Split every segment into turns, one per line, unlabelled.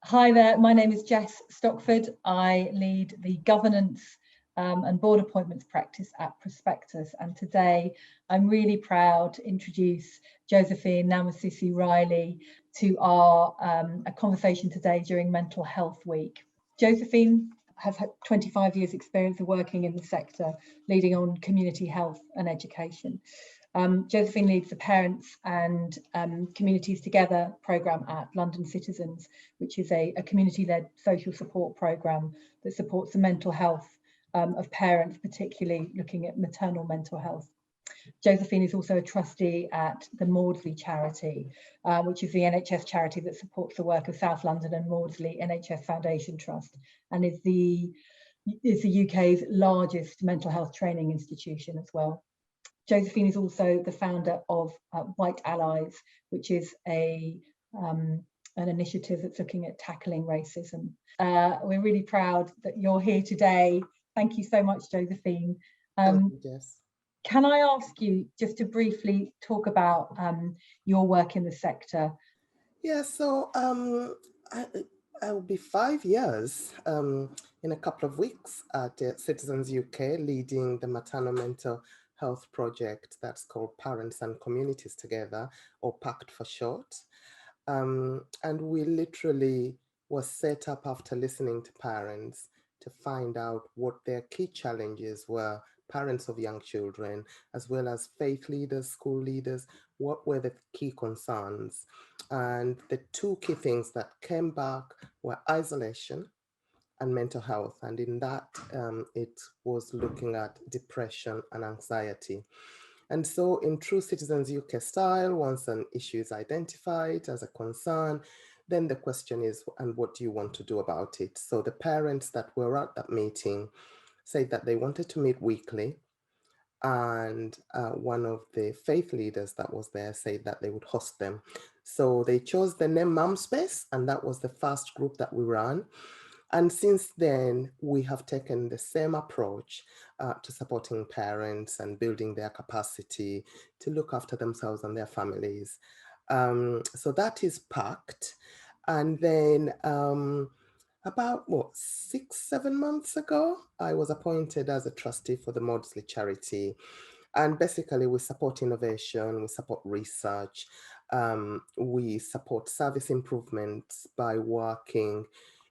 Hi there, my name is Jess Stockford. I lead the governance and board appointments practice at Prospectus, and today I'm really proud to introduce Josephine Namusisi-Riley to our a conversation today during Mental Health Week. Josephine has had 25 years experience of working in the sector, leading on community health and education. Josephine leads the Parents and Communities Together programme at London Citizens, which is a community-led social support programme that supports the mental health of parents, particularly looking at maternal mental health. Josephine is also a trustee at the Maudsley charity, which is the NHS charity that supports the work of South London and Maudsley NHS Foundation Trust, and is the UK's largest mental health training institution as well. Josephine is also the founder of White Allies, which is an initiative that's looking at tackling racism. We're really proud that you're here today. Thank you so much, Josephine.
Yes.
Can I ask you just to briefly talk about your work in the sector?
Yeah, so I will be 5 years in a couple of weeks at Citizens UK, leading the maternal mental health project that's called Parents and Communities Together, or PACT for short. And we literally was set up after listening to parents to find out what their key challenges were, parents of young children, as well as faith leaders, school leaders, what were the key concerns. And the two key things that came back were isolation and mental health. And in that, it was looking at depression and anxiety. And so in true Citizens UK style, once an issue is identified as a concern, then the question is, and what do you want to do about it? So the parents that were at that meeting said that they wanted to meet weekly. And one of the faith leaders that was there said that they would host them. So they chose the name Mum Space, and that was the first group that we ran. And since then, we have taken the same approach to supporting parents and building their capacity to look after themselves and their families. So that is PACT. And then about 6-7 months ago, I was appointed as a trustee for the Maudsley charity. And basically we support innovation, we support research, we support service improvements by working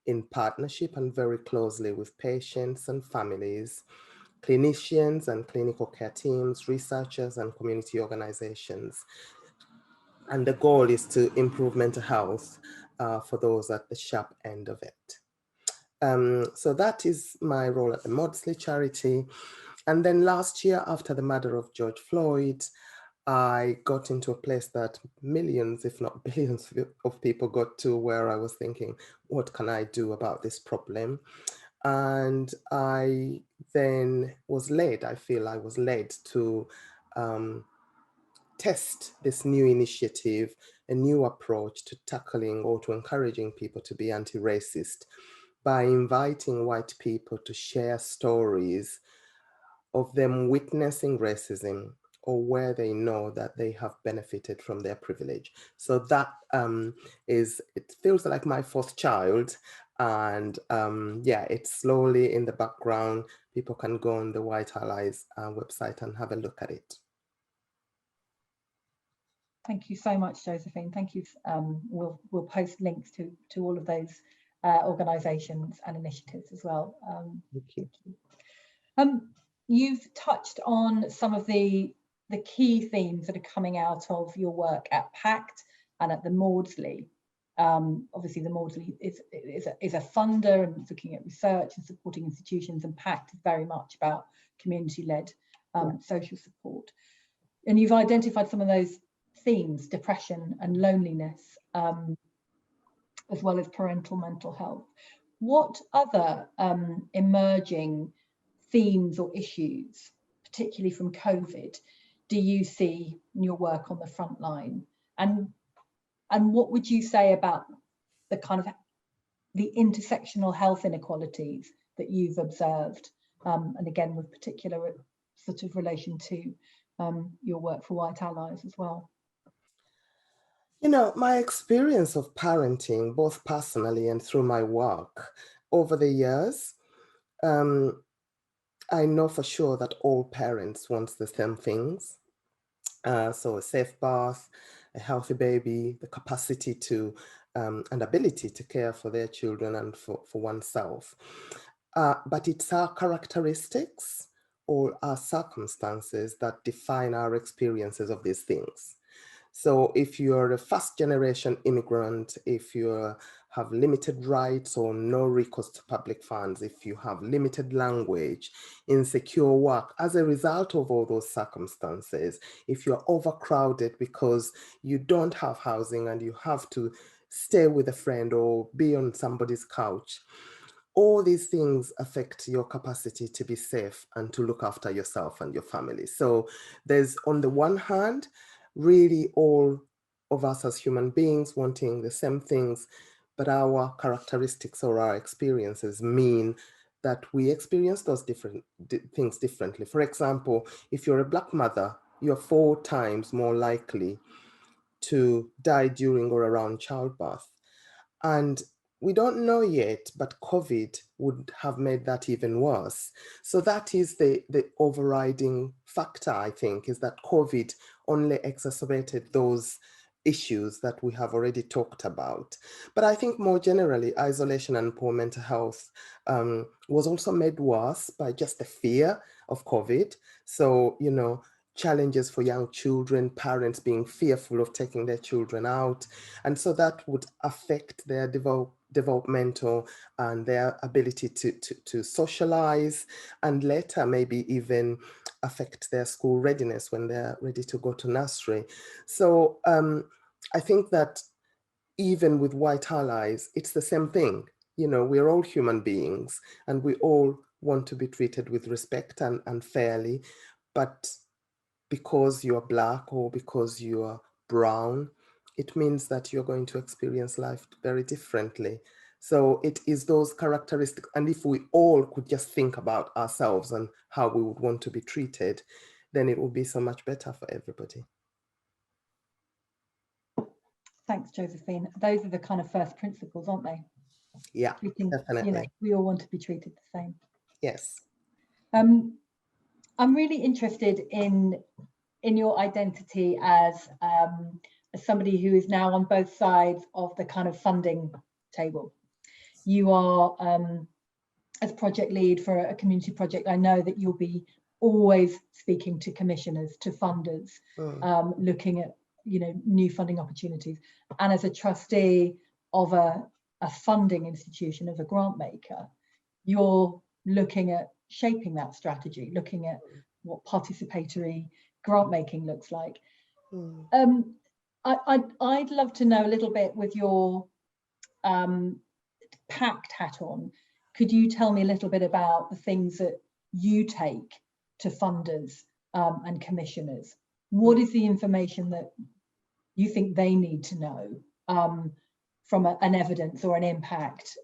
in partnership and very closely with patients and families, clinicians and clinical care teams, researchers and community organizations. And the goal is to improve mental health for those at the sharp end of it. So that is my role at the Maudsley charity. And then last year, after the murder of George Floyd, I got into a place that millions, if not billions of people got to, where I was thinking, what can I do about this problem? And I then was led, I feel I was led to test this new initiative, a new approach to tackling or to encouraging people to be anti-racist by inviting white people to share stories of them witnessing racism or where they know that they have benefited from their privilege. So that it feels like my fourth child. And yeah, it's slowly in the background. People can go on the White Allies website and have a look at it.
Thank you so much, Josephine. Thank you. We'll post links to all of those organisations and initiatives as well.
Thank you.
You've touched on some of the key themes that are coming out of your work at PACT and at the Maudsley. Obviously, the Maudsley is a funder and looking at research and supporting institutions, and PACT is very much about community-led social support. And you've identified some of those themes: depression and loneliness, as well as parental mental health. What other emerging themes or issues, particularly from COVID, do you see in your work on the front line? And what would you say about the kind of the intersectional health inequalities that you've observed? And again, with particular sort of relation to your work for White Allies as well.
You know, my experience of parenting, both personally and through my work over the years, um, I know for sure that all parents want the same things. So a safe birth, a healthy baby, the capacity to and ability to care for their children and for oneself. But it's our characteristics or our circumstances that define our experiences of these things. So if you're a first generation immigrant, if you have limited rights or no recourse to public funds, if you have limited language, insecure work, as a result of all those circumstances, if you're overcrowded because you don't have housing and you have to stay with a friend or be on somebody's couch, all these things affect your capacity to be safe and to look after yourself and your family. So there's, on the one hand, really all of us as human beings wanting the same things, but our characteristics or our experiences mean that we experience those different things differently. For example, if you're a Black mother, you're 4 times more likely to die during or around childbirth. And we don't know yet, but COVID would have made that even worse. So that is the overriding factor, I think, is that COVID only exacerbated those issues that we have already talked about. But I think more generally, isolation and poor mental health was also made worse by just the fear of COVID. So, you know, challenges for young children, parents being fearful of taking their children out. And so that would affect their developmental and their ability to socialize, and later maybe even affect their school readiness when they're ready to go to nursery. So I think that even with white allies, it's the same thing. You know, we're all human beings and we all want to be treated with respect and fairly, but because you're Black or because you're brown, it means that you're going to experience life very differently. So it is those characteristics. And if we all could just think about ourselves and how we would want to be treated, then it would be so much better for everybody.
Thanks, Josephine. Those are the kind of first principles, aren't they?
Yeah, definitely.
You know, we all want to be treated the same.
Yes.
I'm really interested in your identity as somebody who is now on both sides of the kind of funding table. You are, as project lead for a community project, I know that you'll be always speaking to commissioners, to funders, looking at, you know, new funding opportunities. And as a trustee of a funding institution, of a grant maker, you're looking at shaping that strategy, looking at what participatory grant making looks like. I'd love to know a little bit, with your PACT hat on, could you tell me a little bit about the things that you take to funders and commissioners? What is the information that you think they need to know from an evidence or an impact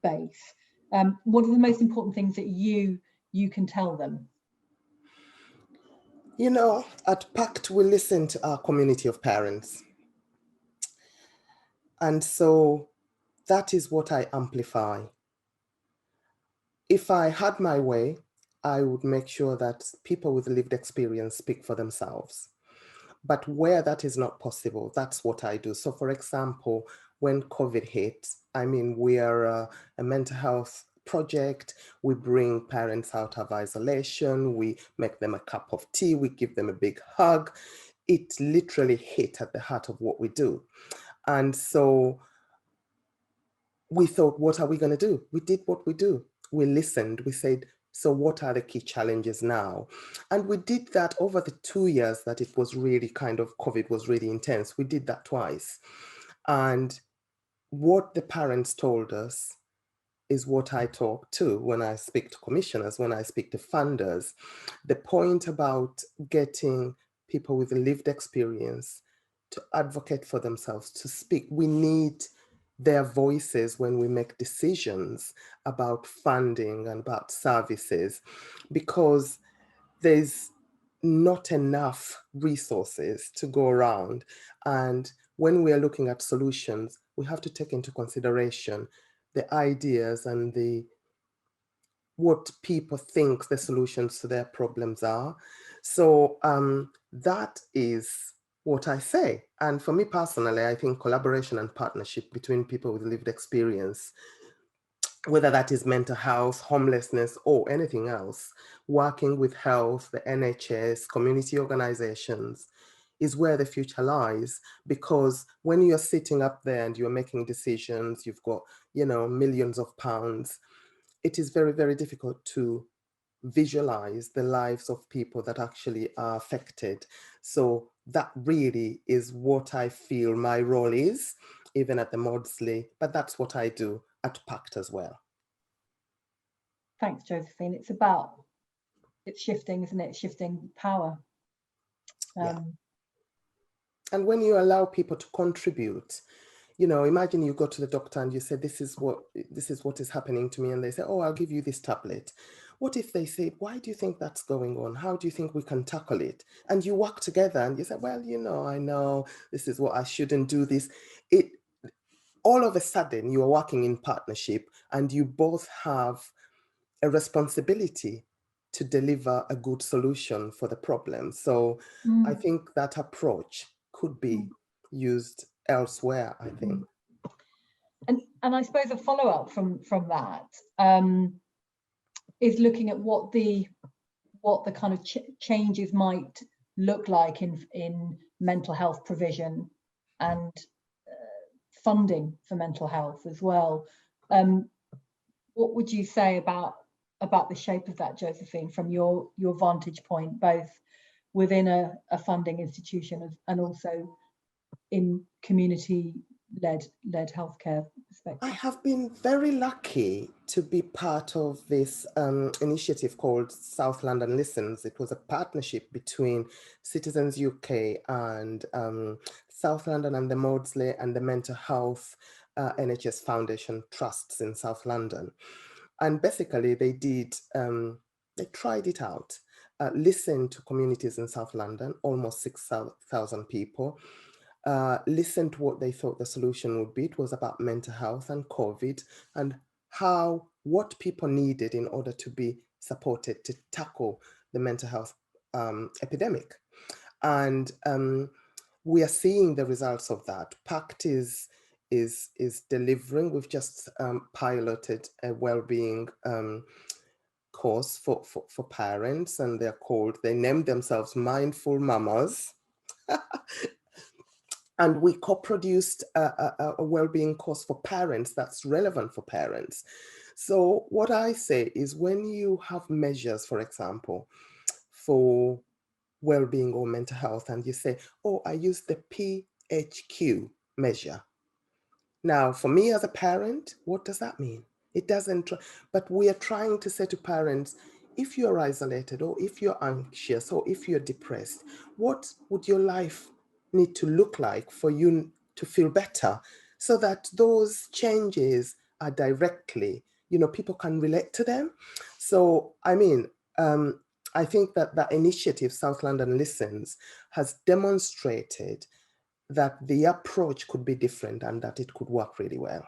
base? What are the most important things that you can tell them?
You know, at PACT, we listen to our community of parents. And so that is what I amplify. If I had my way, I would make sure that people with lived experience speak for themselves. But where that is not possible, that's what I do. So for example, when COVID hit, I mean, we are a mental health project. We bring parents out of isolation. We make them a cup of tea. We give them a big hug. It literally hit at the heart of what we do. And so we thought, what are we going to do? We did what we do. We listened. We said, so what are the key challenges now? And we did that over the 2 years that it was really kind of, COVID was really intense. We did that twice. And what the parents told us is what I talk to when I speak to commissioners, when I speak to funders. The point about getting people with lived experience to advocate for themselves, to speak. We need their voices when we make decisions about funding and about services, because there's not enough resources to go around. And when we are looking at solutions, we have to take into consideration the ideas and what people think the solutions to their problems are. So that is what I say. And for me personally, I think collaboration and partnership between people with lived experience, whether that is mental health, homelessness, or anything else, working with health, the NHS, community organizations, is where the future lies. Because when you're sitting up there and you're making decisions, you've got, millions of pounds, it is very, very difficult to visualize the lives of people that actually are affected. So that really is what I feel my role is, even at the Maudsley, but that's what I do at PACT as well.
Thanks, Josephine. It's shifting, isn't it? Shifting power.
Yeah. And when you allow people to contribute, imagine you go to the doctor and you say, this is what is happening to me. And they say, oh, I'll give you this tablet. What if they say, why do you think that's going on? How do you think we can tackle it? And you work together and you say, well, I know this is what I shouldn't do this. All of a sudden you are working in partnership and you both have a responsibility to deliver a good solution for the problem. So I think that approach could be used elsewhere, I think.
And I suppose a follow-up from that is looking at what the kind of changes might look like in mental health provision and funding for mental health as well. What would you say about the shape of that, Josephine, from your vantage point, both within a funding institution and also in community-led healthcare perspective?
I have been very lucky to be part of this initiative called South London Listens. It was a partnership between Citizens UK and South London and the Maudsley and the Mental Health NHS Foundation Trusts in South London. And basically they tried it out, listened to communities in South London, almost 6,000 people, listened to what they thought the solution would be. It was about mental health and COVID and what people needed in order to be supported to tackle the mental health epidemic. And we are seeing the results of that. PACT is delivering. We've just piloted a wellbeing course for parents, and they named themselves Mindful Mamas. And we co-produced a wellbeing course for parents that's relevant for parents. So what I say is, when you have measures, for example, for well-being or mental health, and you say, oh, I use the PHQ measure. Now, for me as a parent, what does that mean? It doesn't, but we are trying to say to parents, if you're isolated or if you're anxious or if you're depressed, what would your life need to look like for you to feel better, so that those changes are directly, people can relate to them. So, I mean, I think that initiative, South London Listens, has demonstrated that the approach could be different and that it could work really well.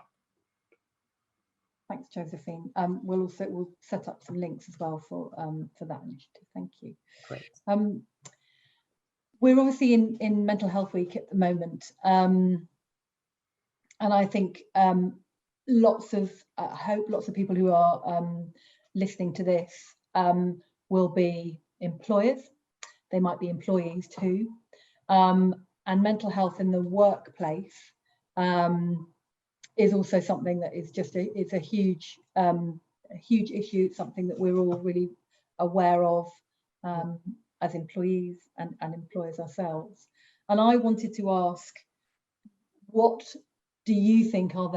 Thanks, Josephine. We'll set up some links as well for that initiative. Thank you.
Great.
We're obviously in Mental Health Week at the moment, and I think I hope lots of people who are listening to this will be employers. They might be employees too, and mental health in the workplace is also something that is it's a huge issue. It's something that we're all really aware of as employees and employers ourselves. And I wanted to ask, what do you think are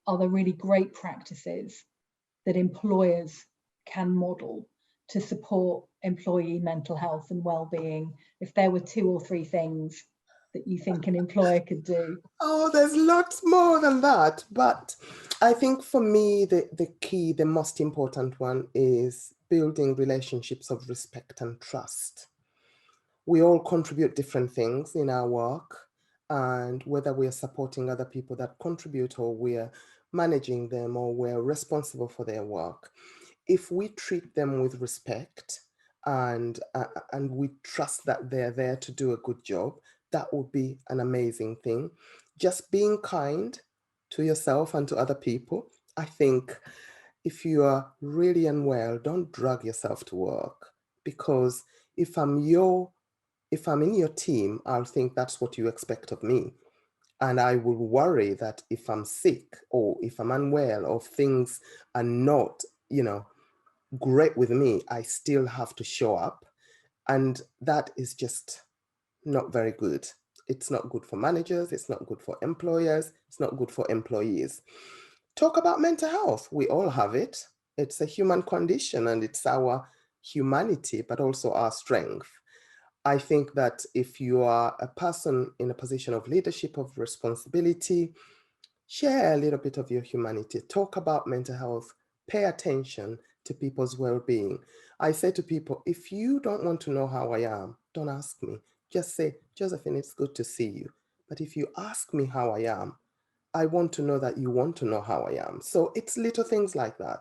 the really great practices that employers can model to support employee mental health and well-being? If there were 2 or 3 things that you think an employer could do?
Oh, there's lots more than that. But I think for me, the most important one is building relationships of respect and trust. We all contribute different things in our work. and whether we are supporting other people that contribute, or we're managing them, or we're responsible for their work, if we treat them with respect and we trust that they're there to do a good job, that would be an amazing thing. Just being kind to yourself and to other people. I think if you are really unwell, don't drag yourself to work, because if I'm in your team, I'll think that's what you expect of me. And I will worry that if I'm sick or if I'm unwell or things are not, great with me, I still have to show up. And that is just not very good. It's not good for managers. It's not good for employers. It's not good for employees. Talk about mental health. We all have it. It's a human condition and it's our humanity, but also our strength. I think that if you are a person in a position of leadership, of responsibility, share a little bit of your humanity. Talk about mental health. Pay attention to people's well-being. I say to people, if you don't want to know how I am, don't ask me. Just say, Josephine, it's good to see you. But if you ask me how I am, I want to know that you want to know how I am. So it's little things like that.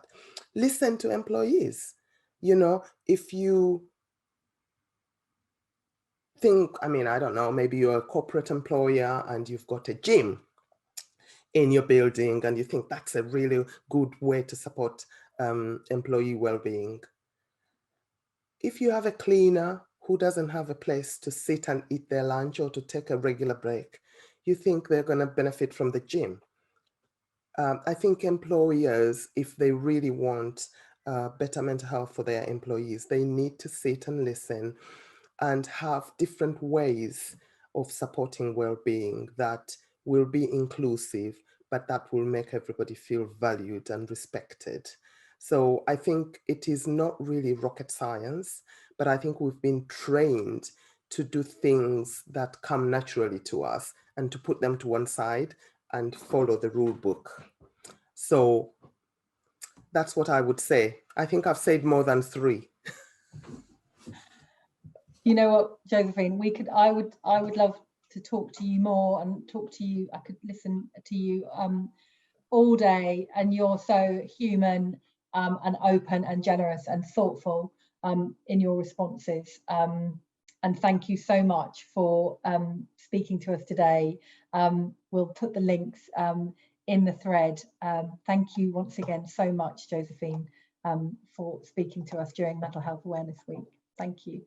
Listen to employees. If you think, I don't know, maybe you're a corporate employer and you've got a gym in your building and you think that's a really good way to support employee well-being. If you have a cleaner who doesn't have a place to sit and eat their lunch or to take a regular break, you think they're going to benefit from the gym. I think employers, if they really want better mental health for their employees, they need to sit and listen and have different ways of supporting well-being that will be inclusive, but that will make everybody feel valued and respected. So I think it is not really rocket science, but I think we've been trained to do things that come naturally to us and to put them to one side and follow the rule book. So that's what I would say. I think I've said more than 3.
You know what, Josephine, I would love to talk to you more and talk to you. I could listen to you all day, and you're so human and open and generous and thoughtful in your responses. And thank you so much for speaking to us today. We'll put the links in the thread. Thank you once again so much, Josephine, for speaking to us during Mental Health Awareness Week. Thank you.